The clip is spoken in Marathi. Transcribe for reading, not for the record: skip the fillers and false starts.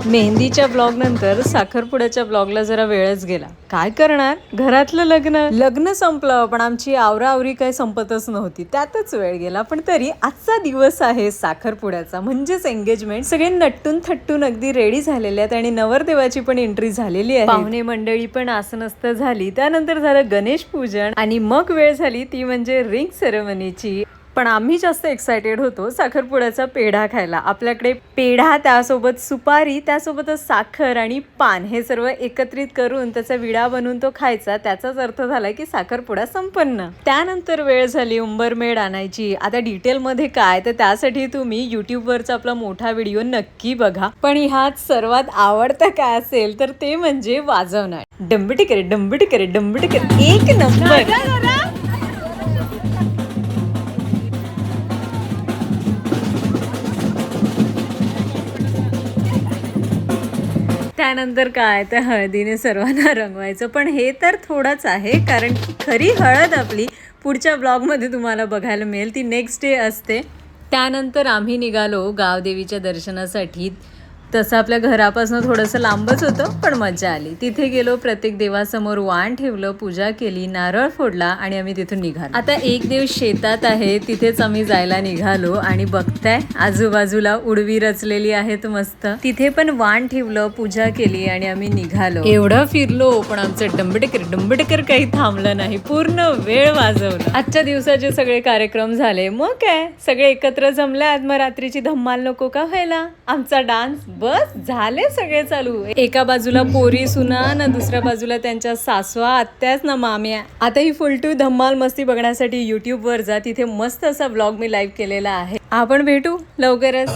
मेहंदीच्या ब्लॉग नंतर साखरपुड्याच्या ब्लॉगला जरा वेळच गेला. काय करणार, घरातलं लग्न संपलं, पण आमची आवराआवरी काय संपतच नव्हती, त्यातच वेळ गेला. पण तरी आजचा दिवस आहे साखरपुड्याचा, म्हणजेच एंगेजमेंट. सगळे नटून थट्टून अगदी रेडी झालेले आहेत आणि नवरदेवाची पण एंट्री झालेली आहे. पाहुणे मंडळी पण आसनस्थ झाली. त्यानंतर झालं गणेश पूजन आणि मग वेळ झाली ती म्हणजे रिंग सेरेमनीची. पण आम्ही जास्त एक्सायटेड होतो साखरपुड्याचा पेढा खायला. आपल्याकडे पेढा, त्यासोबत सुपारी, त्यासोबतच साखर आणि पान हे सर्व एकत्रित करून त्याचा विडा बनवून तो खायचा. त्याचाच अर्थ झाला की साखरपुडा संपन्न. त्यानंतर वेळ झाली उंबरमेढ आणायची. आता डिटेलमध्ये काय, तर त्यासाठी तुम्ही यूट्यूबवरचा आपला मोठा व्हिडिओ नक्की बघा. पण ह्यात सर्वात आवडतं काय असेल तर ते म्हणजे वाजवणार. डंबटिकर डंबटिकर डंबटिकर, एक नंबर. त्यानंतर काय, तर हळदीने सर्वांना रंगवायचं. पण हे तर थोडंच आहे, कारण की खरी हळद आपली पुढच्या ब्लॉगमध्ये तुम्हाला बघायला मिळेल. ती नेक्स्ट डे असते. त्यानंतर आम्ही निघालो गावदेवीच्या दर्शनासाठी. तसं आपल्या घरापासून थोडंसं लांबच होतं, पण मजा आली. तिथे गेलो, प्रत्येक देवासमोर वाण ठेवलं, पूजा केली, नारळ फोडला आणि आम्ही तिथून निघालो. आता एक देव शेतात आहे, तिथेच आम्ही जायला निघालो. आणि बघताय आजूबाजूला उडवी रचलेली आहेत मस्त. तिथे पण वाण ठेवलं, पूजा केली आणि आम्ही निघालो. एवढं फिरलो, पण आमचं डंबटेकर काही थांबलं नाही. पूर्ण वेळ वाजवलं. आजच्या दिवसाचे सगळे कार्यक्रम झाले. मग काय, सगळे एकत्र जमल्यात. मग रात्रीची धम्माल नको का व्हायला. आमचा डान्स बस झाले सगळे चालू. एका बाजूला पोरी सुना ना, दुसऱ्या बाजूला त्यांच्या सासवा, आत्याच ना माम्या. आता ही फुल टू धम्माल मस्ती बघण्यासाठी YouTube वर जा. तिथे मस्त असा व्लॉग मी लाईव्ह केलेला आहे. आपण भेटू लवकरच.